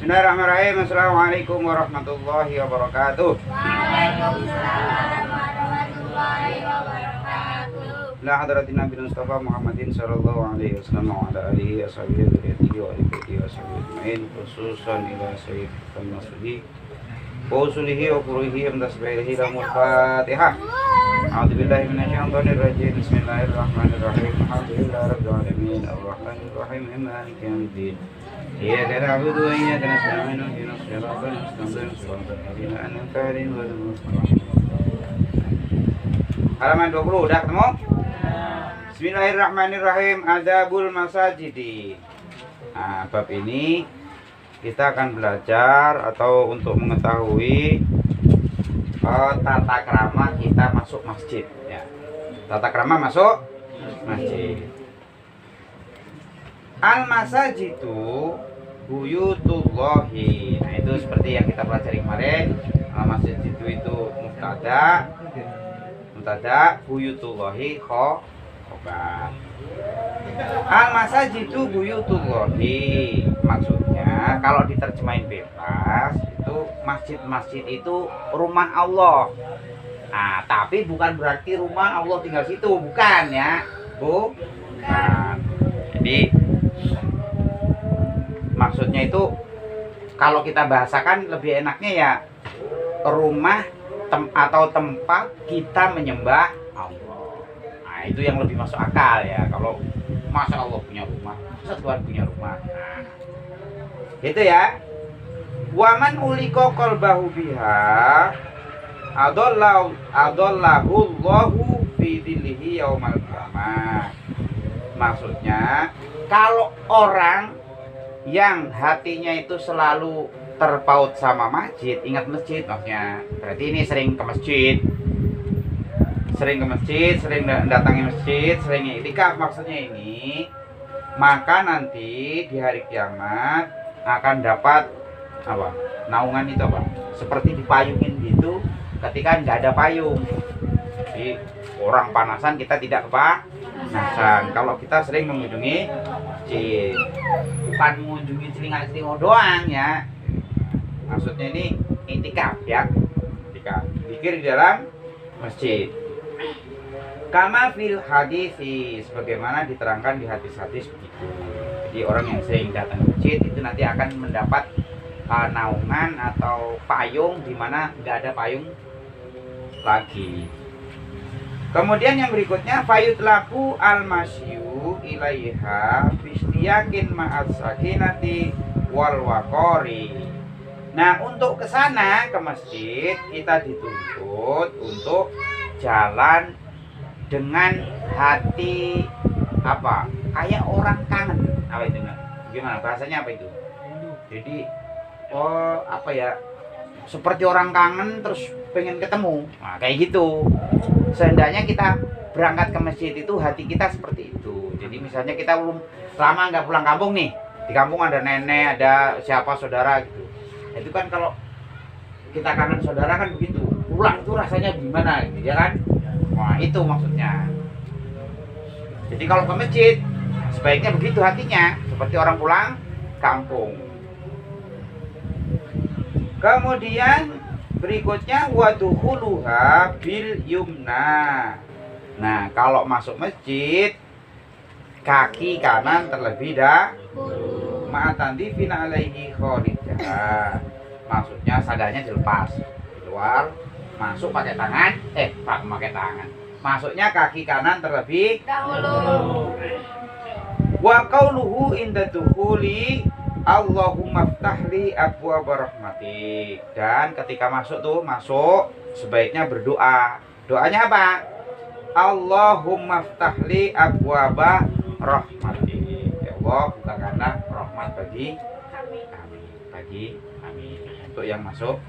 Bismillahirrahmanirrahim. Assalamualaikum warahmatullahi wabarakatuh. Waalaikumsalam warahmatullahi wabarakatuh. La hadratin Nabi Mustafa Muhammadin sallallahu alaihi wasallam wa ala alihi washabihi wa alihi washabihi khususan ila sayyid al-masudi wa usulihi wa furuhi wa tasbihihi lamul fatihah. A'udzu billahi minasyaitonir rajim. Bismillahirrahmanirrahim. Alhamdulillahi rabbil alamin arrahmanir rahim maliki yaumiddin. Iyyaka na'budu wa iyyaka nasta'in ihdinas siratal mustaqim siratal ladzina an'amta 'alaihim ghairil maghdubi 'alaihim. Halaman 20 udah ketemu? Bismillahirrahmanirrahim. Adabul masajidi. Nah, bab ini kita akan belajar atau untuk mengetahui tata krama kita masuk masjid ya. Tata krama masuk masjid. Al masajidu buyutullahi. Nah, itu seperti yang kita pelajari kemarin. Al masajidu itu mubtada, buyutullahi khobar. Al masajidu buyutullahi maksudnya kalau diterjemahin bebas itu masjid-masjid itu rumah Allah. Nah, tapi bukan berarti rumah Allah tinggal situ, bukan ya, bukan. Jadi maksudnya itu kalau kita bahasakan lebih enaknya ya rumah atau tempat kita menyembah Allah. Nah, itu yang lebih masuk akal ya. Kalau masa Allah punya rumah, masa Tuhan punya rumah. Nah, itu ya. Waman uliko qalbahu biha adallahu Allahu fi dhillihi yaumal qiyamah. Maksudnya kalau orang yang hatinya itu selalu terpaut sama masjid, ingat masjid maksudnya, berarti ini sering ke masjid, sering datangi masjid, sering iktikaf maksudnya ini, maka nanti di hari kiamat akan dapat apa? Naungan itu apa? Seperti dipayungin gitu ketika nggak ada payung. Jadi orang panasan kita tidak kepanasan kalau kita sering mengunjungi masjid, bukan mengunjungi selingan-selingan doang ya. Maksudnya ini iktikaf ya, iktikaf, zikir di dalam masjid. Kama fil hadisi, sebagaimana diterangkan di hadis-hadis begitu. Jadi orang yang sering datang ke masjid itu nanti akan mendapat naungan atau payung di mana nggak ada payung lagi. Kemudian yang berikutnya fayutlaku al-masyu ilaiha bistiyakin ma'as sakinati wal waqari. Nah, untuk ke sana ke masjid kita dituntut untuk jalan dengan hati apa? Kayak orang kangen. Apa itu? Gimana bahasanya apa itu? Jadi apa ya? Seperti orang kangen terus pengen ketemu. Nah, kayak gitu. Seandainya kita berangkat ke masjid itu hati kita seperti itu. Jadi misalnya kita belum lama nggak pulang kampung nih, di kampung ada nenek, ada siapa saudara gitu. Itu kan kalau kita kangen saudara kan begitu. Pulang itu rasanya gimana gitu ya kan? Wah, itu maksudnya. Jadi kalau ke masjid sebaiknya begitu hatinya, seperti orang pulang kampung. Kemudian berikutnya waduhuluha bil yumna. Nah, kalau masuk masjid kaki kanan terlebih dahulu. Ma'atandi fina alaihi khoridah. Maksudnya sandalnya dilepas di luar, masuk pakai tangan, pakai tangan. Masuknya kaki kanan terlebih Dahulu. wa qauluhu inda dukhuli Allahumma ftahli abwaab rahmatik. Dan ketika masuk sebaiknya berdoa. Doanya apa? Allahumma ftahli abwaab rahmatik. Ya Allah, bukakanlah rahmat bagi kami, untuk yang masuk.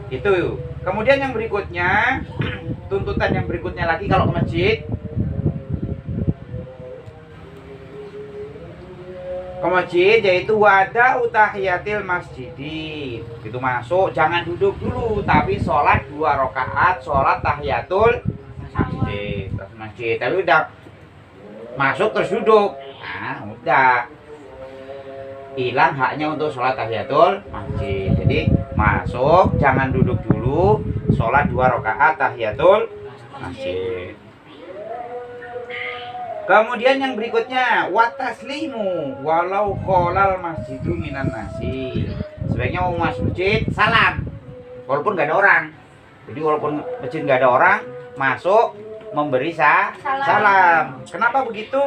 Itu. Kemudian yang berikutnya, tuntutan yang berikutnya lagi kalau ke masjid, yaitu wada utahiyatil masjidi. Itu masuk jangan duduk dulu, tapi sholat 2 rakaat, sholat tahiyatul masjid. Tapi udah masuk terus duduk, nah udah hilang haknya untuk sholat tahiyatul masjid. Jadi masuk, jangan duduk dulu, sholat 2 rakaat tahiyatul masjid. Kemudian yang berikutnya wataslimu walau kholal masjidu minan nasi. Sebaiknya mau masuk masjid salam walaupun nggak ada orang. Jadi walaupun masjid nggak ada orang, masuk memberi salam. Kenapa begitu?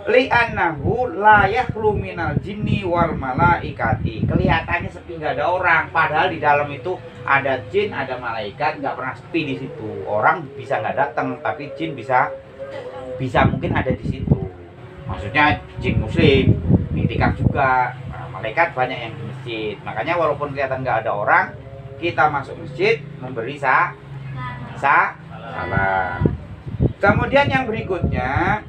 Li'annahu la yakhlu minal jinni wal malaikati. Kelihatannya sepi nggak ada orang, padahal di dalam itu ada jin, ada malaikat, nggak pernah sepi di situ. Orang bisa nggak datang, tapi jin bisa mungkin ada di situ. Maksudnya jin muslim, iktikaf juga. Nah, malaikat banyak yang di masjid. Makanya walaupun kelihatan nggak ada orang, kita masuk masjid memberi salam. Kemudian yang berikutnya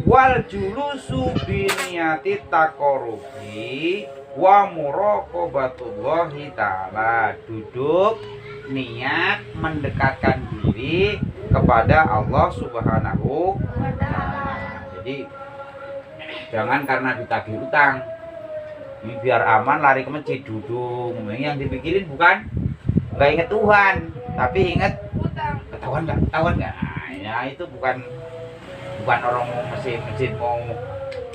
wal julusu biniyati taqarrubi wa muraqabatullahi ta'ala. Duduk niat mendekatkan diri kepada Allah Subhanahu wa ta'ala. Jadi jangan karena ditagih utang ini biar aman lari ke masjid duduk. Yang dipikirin bukan nggak inget Tuhan, tapi inget ketahuan nggak. Nah, ya itu bukan orang mau masjid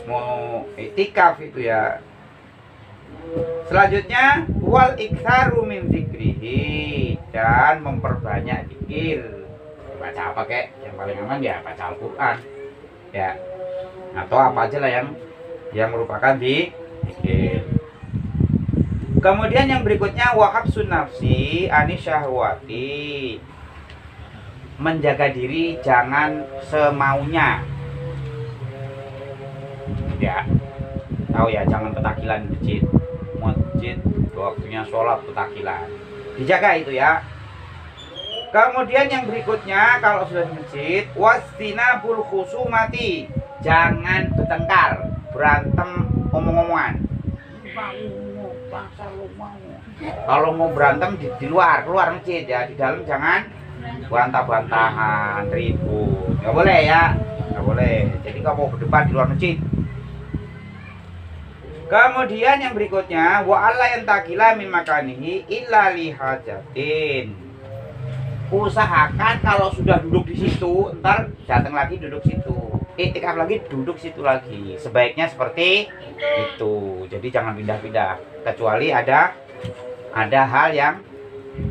mau iktikaf itu ya. Selanjutnya wal iktsaru min dzikrihi, dan memperbanyak zikir. Baca apa kek? Yang paling aman ya baca Al-Qur'an. Ya. Atau apa aja lah yang merupakan zikir. Kemudian yang berikutnya wa habsun nafsi anisyahwati. Menjaga diri jangan semaunya. Ya, tahu ya, jangan petakilan masjid. Waktunya sholat petakilan. Dijaga itu ya. Kemudian yang berikutnya kalau sudah di masjid, wastinabul khusumati. Jangan bertengkar, berantem omong-omongan. Kalau mau berantem di luar, keluar masjid ya. Di dalam jangan bantah-bantahan, ribut, nggak boleh ya, nggak boleh. Jadi kamu mau berdebat di luar masjid. Kemudian yang berikutnya wa alla yantakila min makanihi illa lihajatin. Usahakan kalau sudah duduk di situ, ntar datang lagi duduk situ, iktikaf lagi duduk situ lagi. Sebaiknya seperti itu. Jadi jangan pindah-pindah kecuali ada hal yang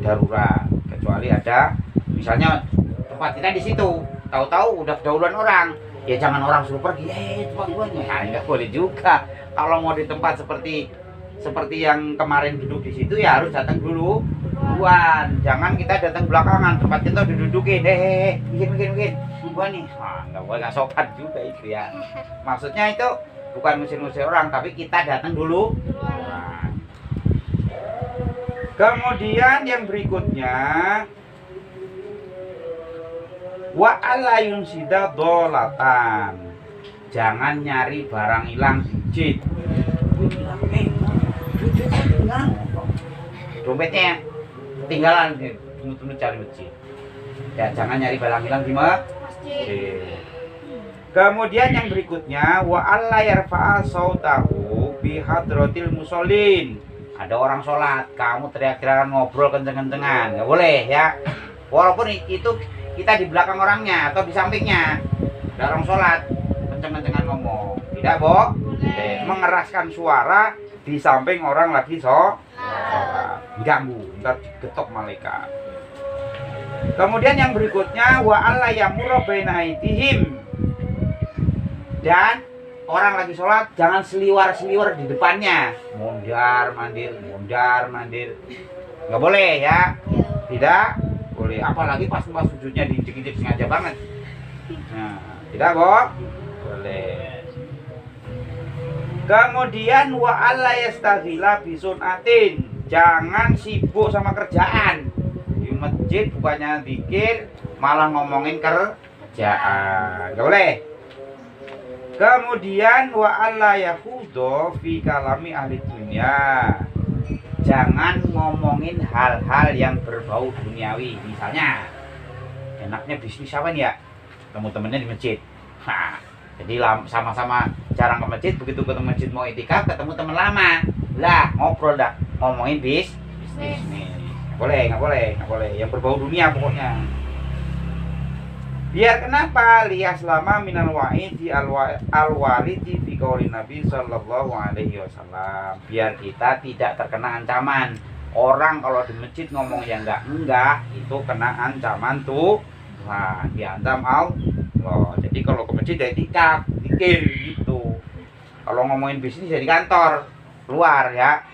darurat, kecuali ada misalnya tempat kita di situ, tahu-tahu udah dahuluan orang, ya jangan orang suruh pergi, tempat gua nih, nah, nggak boleh juga. Kalau mau di tempat seperti yang kemarin duduk di situ ya harus datang duluan, jangan kita datang belakangan, tempat kita didudukin, mungkin gua nih, nggak boleh, nggak sopan juga itu ya. Maksudnya itu bukan ngusir-ngusir orang, tapi kita datang dulu. Kemudian yang berikutnya wa ala yunsida dolatan. Jangan nyari barang hilang di masjid. Dompetnya ketinggalan, tunggu cari masjid. Ya, jangan nyari barang hilang di masjid. Kemudian yang berikutnya wa alla yarfa'a sautahu bi hadratil musallin. Ada orang sholat, kamu teriak-teriakan ngobrol kenceng-kencengan, nggak boleh ya. Walaupun itu kita di belakang orangnya atau di sampingnya, ada orang sholat, kenceng-kencengan ngomong, tidak boleh. Mengeraskan suara di samping orang lagi sholat, ganggu, ntar digetok malaikat. Kemudian yang berikutnya wa alla yamurra baina aydihim. Dan orang lagi sholat jangan seliwar di depannya, mondar mandir, nggak boleh ya, tidak boleh. Apalagi pas sujudnya diinjek-injek sengaja banget, nah tidak boleh. Kemudian wa alla yastaghila bisunatin, jangan sibuk sama kerjaan di masjid, bukannya zikir malah ngomongin kerjaan, nggak boleh. Kemudian wa alla yakhudhu fi kalami ahli dunia. Jangan ngomongin hal-hal yang berbau duniawi. Misalnya, enaknya bisnis apa nih ya? Temen-temennya di masjid. Nah, Jadi sama-sama jarang ke masjid, begitu ketemu masjid mau itikaf, ketemu teman lama, lah ngobrol dah, ngomongin bisnis. Nggak boleh, yang berbau dunia pokoknya. Biar kenapa? Lias lama minal wa'idi al-walidi fi qaulin Nabi sallallahu alaihi wasallam. Biar kita tidak terkena ancaman. Orang kalau di masjid ngomong yang enggak itu kena ancaman tuh. Wah, diancam Allah. Jadi kalau ke masjid ya itikaf, zikir gitu. Kalau ngomongin bisnis ya di kantor, keluar ya.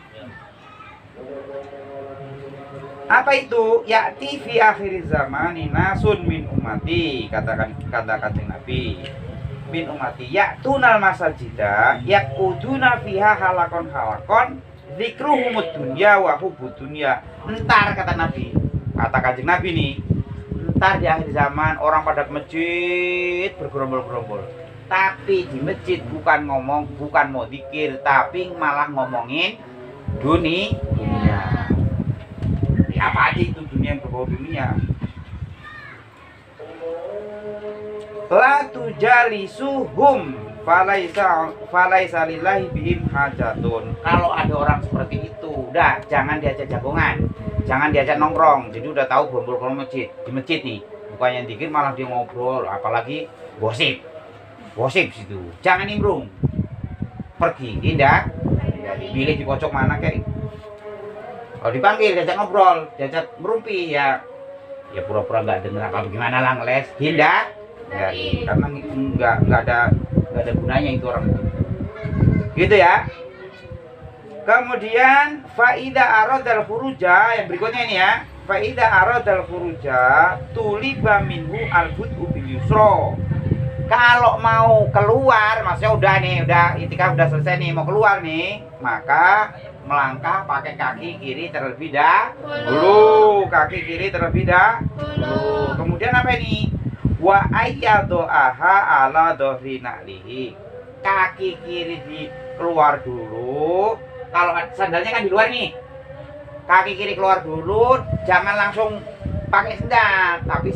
Apa itu? Ya'ti fi akhir zamani nasun min ummati, katakan Nabi. Min ummati ya'tunal masajida yaquduna fiha halakon dzikruhumud dunya wa hubbud dunya. Entar kata Nabi, kata Kanjeng Nabi nih, entar di akhir zaman orang pada ke masjid bergerombol-gerombol. Tapi di masjid bukan mau zikir, tapi malah ngomongin dunia. Apa aja itu dunia yang berbau dunia. La tujalisuhum falaisa lillahi bihim hajatun. Kalau ada orang seperti itu, udah jangan diajak jagongan, jangan diajak nongkrong. Jadi udah tahu gerombol masjid, di masjid nih, bukannya dikit malah dia ngobrol, apalagi gosip situ. Jangan nimbrung, pergi, tidak pilih di pojok mana kayak. Kalau dipanggil, diajak ngobrol, diajak merumpi ya pura-pura nggak dengar apa gimana lah, ngeles, hindar, karena nggak ada gunanya itu orang itu. Gitu ya. Kemudian faida aradal furuja, yang berikutnya ini ya. Faida aradal furuja tuliba minhu al-bud'u bil yusra. Kalau mau keluar, maksudnya udah itikaf udah selesai nih, mau keluar nih, maka melangkah pakai kaki kiri terlebih dahulu. Kaki kiri terlebih dahulu. Kemudian apa ini? Wa ayyadu'aha ala dhahri na'lihi. Kaki kiri di keluar dulu. Kalau sandalnya kan di luar nih. Kaki kiri keluar dulu, jangan langsung pakai sandal, tapi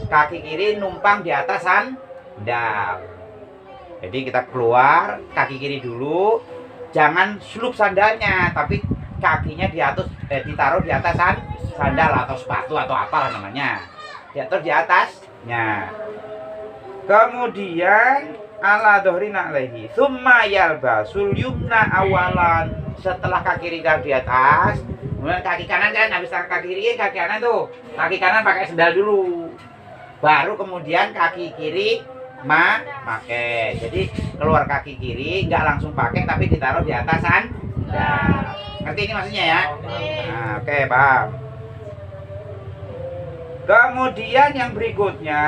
kaki kiri numpang di atas sandal. Jadi kita keluar, kaki kiri dulu. Jangan slup sandalnya, tapi kakinya ditaruh di atas sandal atau sepatu atau apalah namanya. Diatur di atasnya. Kemudian ala dohrina alaihi summa yalbasul yumna awalan. Setelah kaki kiri di atas, kemudian kaki kanan kan habis kaki kiri, kaki kanan tuh. Kaki kanan pakai sandal dulu. Baru kemudian kaki kiri pakai. Jadi keluar kaki kiri nggak langsung pakai tapi ditaruh di atas sandal. Ngerti ini maksudnya ya? Nah, oke, paham. Kemudian yang berikutnya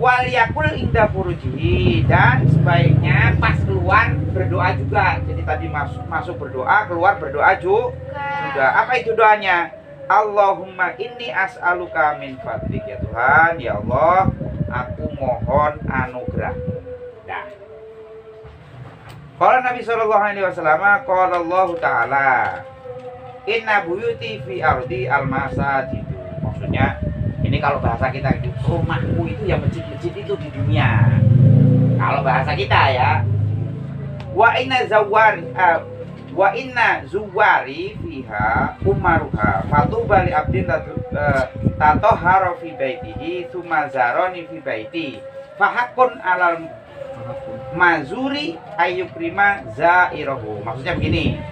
wal yakul inda furujihi, dan sebaiknya pas keluar berdoa juga. Jadi tadi masuk berdoa, keluar berdoa juga. Apa itu doanya? Allahumma inni as'aluka min fadlik, ya Tuhan, ya Allah, aku mohon anugerah. Nah, kalau Nabi Shallallahu Alaihi Wasallam, kalau Allah Taala, inna buyuti fi ardi al-masajid. Maksudnya, ini kalau bahasa kita itu rumahku itu ya masjid-masjid itu di dunia. Kalau bahasa kita ya, wa inna zuwari fiha umaruha fatuba li abdin tatohara fi baitihi thumma zaroni fi baiti fahakun alal mazuri ayyukrima zairahu. Maksudnya begini,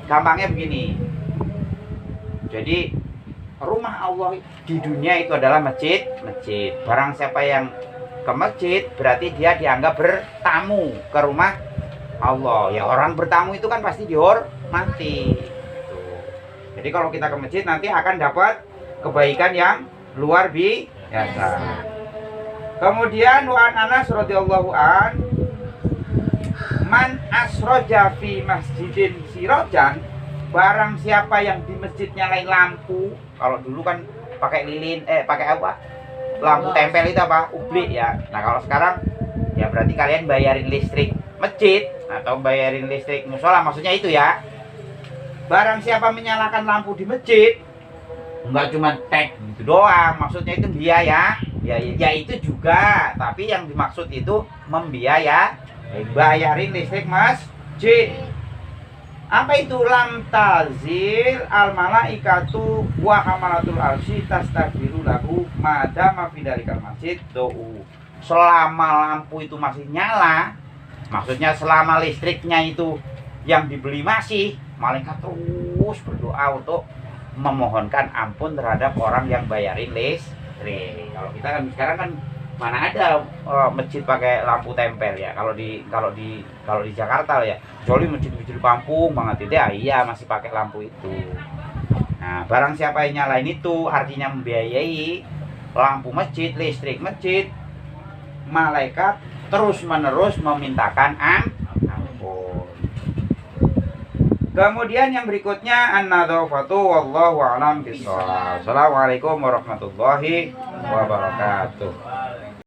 gampangnya begini. Jadi rumah Allah di dunia itu adalah masjid. Barang siapa yang ke masjid berarti dia dianggap bertamu ke rumah Allah. Ya orang bertamu itu kan pasti dihormati. Jadi kalau kita ke masjid nanti akan dapat kebaikan yang luar biasa. Kemudian wa Anas radhiyallahu an man asroja fi masjidin sirojan, barang siapa yang di masjid nyalain lampu. Kalau dulu kan pakai lilin, pakai apa? Lampu tempel itu apa? Ublik ya. Nah kalau sekarang ya berarti kalian bayarin listrik masjid atau bayarin listrik musola, maksudnya itu ya. Barang siapa menyalakan lampu di masjid, enggak cuma tek gitu doang, maksudnya itu biaya Ya itu juga, tapi yang dimaksud itu bayarin listrik masjid. Apa itu? Lam tazil al malaikatu wa hamalatul arsy tastaghfiru lahu madama fi dalikal masjid do'u. Selama lampu itu masih nyala, maksudnya selama listriknya itu yang dibeli masih, malaikat terus berdoa untuk memohonkan ampun terhadap orang yang bayarin listrik. Kalau kita kan sekarang kan mana ada masjid pakai lampu tempel ya. Kalau di Jakarta ya, kecuali masjid-masjid kampung banget itu ya, iya masih pakai lampu itu. Nah, barang siapa yang nyalain itu artinya membiayai lampu masjid, listrik masjid, malaikat terus-menerus memintakan ampun. Kemudian yang berikutnya an-nadzafatu wallahu a'lam bishawab. Assalamualaikum warahmatullahi wabarakatuh.